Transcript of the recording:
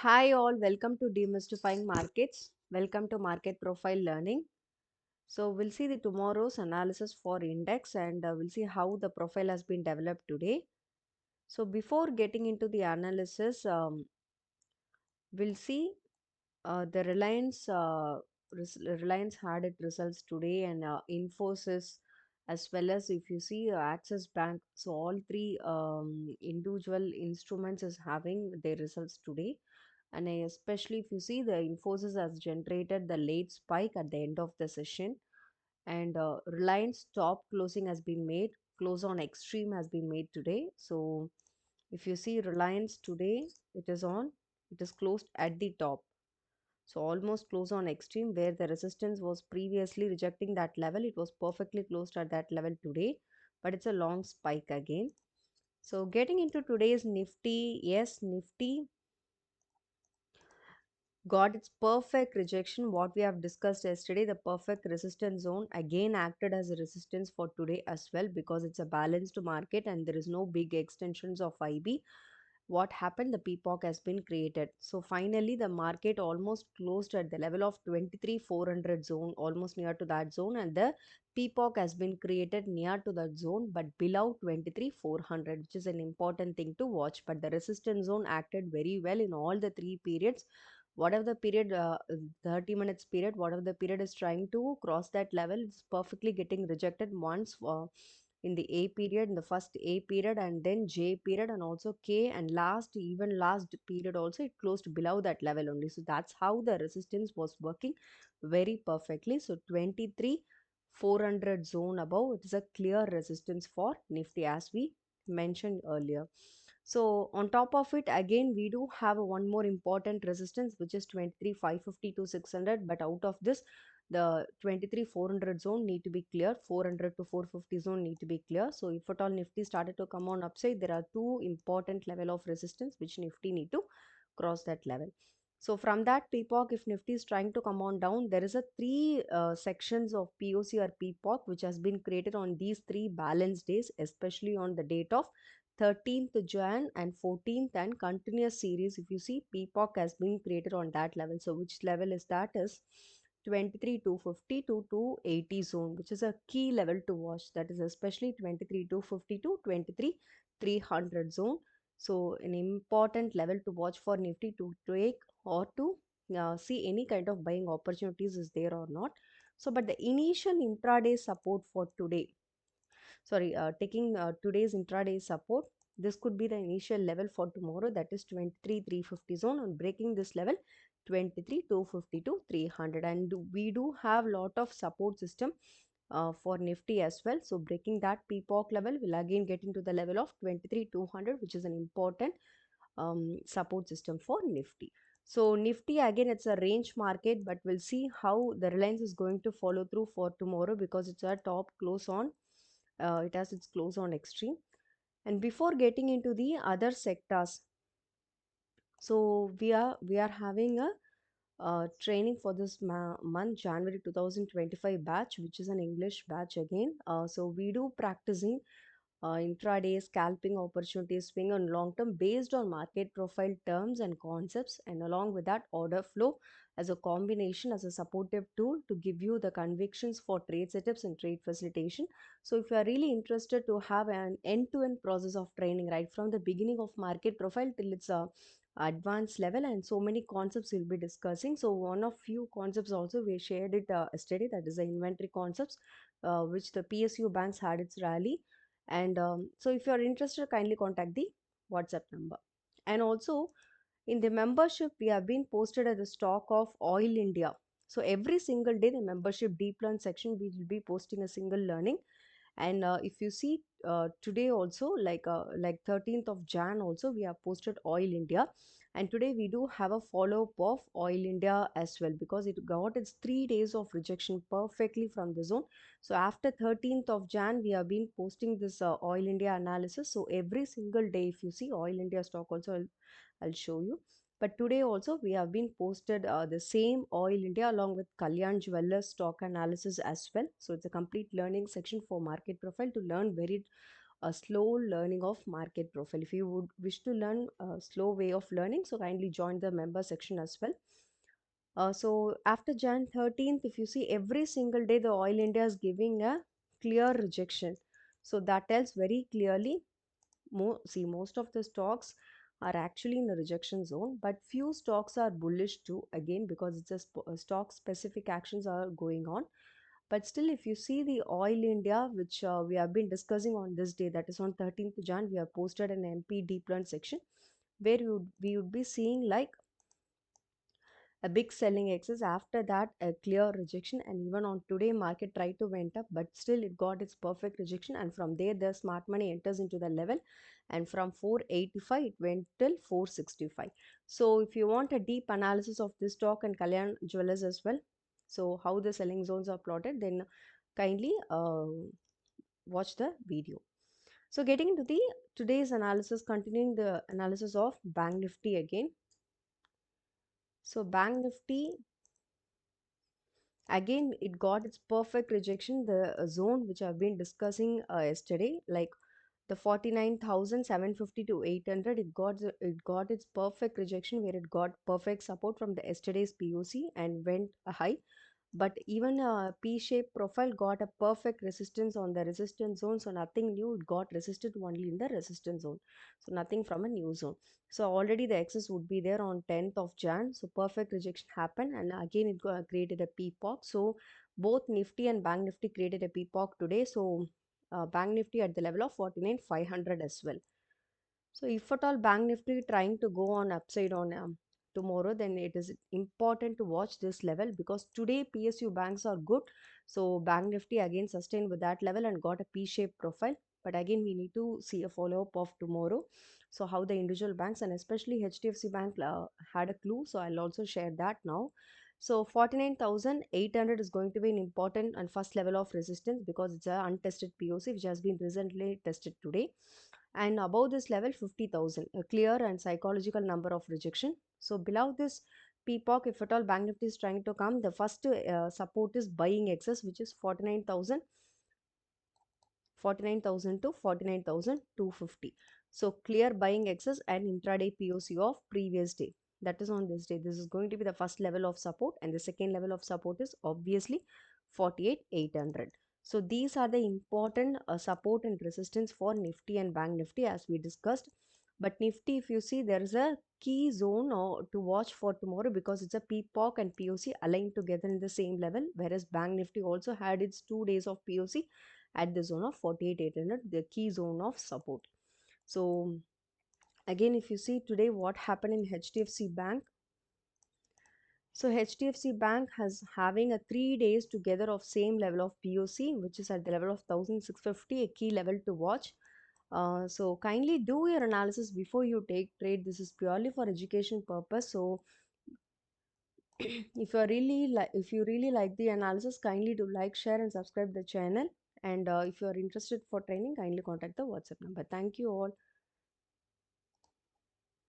Hi all, welcome to Demystifying Markets. Welcome to Market Profile Learning. So we'll see the tomorrow's analysis for index and we'll see how the profile has been developed today. So before getting into the analysis, we'll see the Reliance had its results today, and Infosys, as well as if you see Axis Bank. So all three individual instruments is having their results today, and especially if you see the Infosys has generated the late spike at the end of the session, and Reliance top closing has been made. Close on extreme has been made today. So if you see Reliance today, it is closed at the top, so almost close on extreme where the resistance was previously rejecting that level. It was perfectly closed at that level today, but it's a long spike again. So getting into today's Nifty, yes, Nifty got its perfect rejection. What we have discussed yesterday, the perfect resistance zone again acted as a resistance for today as well, because it's a balanced market and there is no big extensions of IB. What happened, the PPOC has been created. So finally the market almost closed at the level of 23,400 zone, almost near to that zone, and the PPOC has been created near to that zone but below 23,400, which is an important thing to watch. But the resistance zone acted very well in all the three periods. Whatever the period, 30 minutes period, whatever the period is trying to cross that level, it's perfectly getting rejected once in the A period, in the first A period, and then J period, and also K, and even last period also, it closed below that level only. So that's how the resistance was working very perfectly. So 23,400 zone above, it is a clear resistance for Nifty, as we mentioned earlier. So on top of it, again, we do have a one more important resistance, which is 23,550 to 600. But out of this, the 23,400 zone need to be clear. 400 to 450 zone need to be clear. So if at all Nifty started to come on upside, there are two important level of resistance which Nifty need to cross that level. So from that PPOC, if Nifty is trying to come on down, there is a three sections of POC or PPOC which has been created on these three balance days, especially on the date of 13th Jan and 14th, and continuous series. If you see, PPOC has been created on that level. So which level is that? Is 23,250 to 280 zone, which is a key level to watch. That is especially 23,250 to 23,300 zone. So an important level to watch for Nifty to take, or to see any kind of buying opportunities is there or not. So but the initial intraday support for today, taking today's intraday support, this could be the initial level for tomorrow, that is 23,350 zone. On breaking this level, 23,250 to 300, and we do have lot of support system for Nifty as well. So breaking that PPOC level will again get into the level of 23,200, which is an important support system for Nifty. So Nifty, again, it's a range market, but we'll see how the Reliance is going to follow through for tomorrow, because it's a top close on, it has its close on extreme. And before getting into the other sectors, so we are having a training for this month, January 2025 batch, which is an English batch again. So we do practicing intraday scalping opportunities, swing on long term based on market profile terms and concepts, and along with that, order flow as a combination, as a supportive tool to give you the convictions for trade setups and trade facilitation. So if you are really interested to have an end-to-end process of training right from the beginning of market profile till its advanced level, and so many concepts we'll be discussing. So one of few concepts also we shared it yesterday, that is the inventory concepts, which the PSU banks had its rally. And so if you are interested, kindly contact the WhatsApp number. And also in the membership, we have been posted at the stock of Oil India. So every single day, the membership deep learn section, we will be posting a single learning. And if you see today also, like 13th of Jan also, we have posted Oil India. And today we do have a follow-up of Oil India as well, because it got its 3 days of rejection perfectly from the zone. So after 13th of Jan, we have been posting this Oil India analysis. So every single day, if you see Oil India stock also, I'll show you. But today also we have been posted the same Oil India along with Kalyan Jewellers stock analysis as well. So it's a complete learning section for market profile to learn very a slow learning of market profile. If you would wish to learn a slow way of learning, so kindly join the member section as well. So after Jan 13th, if you see every single day, the Oil India is giving a clear rejection. So that tells very clearly, most of the stocks are actually in the rejection zone, but few stocks are bullish too, again, because it's a stock specific actions are going on. But still, if you see the Oil India, which we have been discussing on this day, that is on 13th Jan, we have posted an MP deep learn section where we would be seeing like a big selling excess. After that, a clear rejection, and even on today market tried to went up, but still it got its perfect rejection, and from there the smart money enters into the level, and from 485 it went till 465. So if you want a deep analysis of this stock and Kalyan Jewelers as well, so how the selling zones are plotted, then kindly watch the video. So getting into the today's analysis, continuing the analysis of Bank Nifty again. So Bank Nifty, again, it got its perfect rejection, the zone which I've been discussing yesterday, like the 49,750 to 800. It got its perfect rejection, where it got perfect support from the yesterday's POC and went high. But even a P-shaped profile got a perfect resistance on the resistance zone, so nothing new. It got resisted only in the resistance zone, so nothing from a new zone. So already the excess would be there on 10th of Jan. So perfect rejection happened, and again it created a peacock. So both Nifty and Bank Nifty created a peacock today. So Bank Nifty at the level of 49,500 as well. So if at all Bank Nifty trying to go on upside on tomorrow, then it is important to watch this level, because today PSU banks are good. So Bank Nifty again sustained with that level and got a P-shaped profile. But again, we need to see a follow-up of tomorrow. So how the individual banks, and especially HDFC Bank had a clue. So I'll also share that now. So 49,800 is going to be an important and first level of resistance, because it's an untested POC which has been recently tested today. And above this level, 50,000, a clear and psychological number of rejection. So below this PPOC, if at all Bank Nifty is trying to come, the first support is buying excess, which is 49,000, 49,000 to 49,250. So clear buying excess and intraday POC of previous day. That is on this day. This is going to be the first level of support, and the second level of support is obviously 48,800. So these are the important support and resistance for Nifty and Bank Nifty as we discussed. But Nifty, if you see, there is a key zone to watch for tomorrow, because it's a PPOC and POC aligned together in the same level, whereas Bank Nifty also had its 2 days of POC at the zone of 48,800, the key zone of support. So again, if you see today what happened in HDFC Bank, so HDFC Bank has having a 3 days together of same level of POC, which is at the level of 1,650, a key level to watch. So kindly do your analysis before you take trade. This is purely for education purpose. So if you really like the analysis, kindly do like, share, and subscribe the channel. And if you are interested for training, kindly contact the WhatsApp number. Thank you all.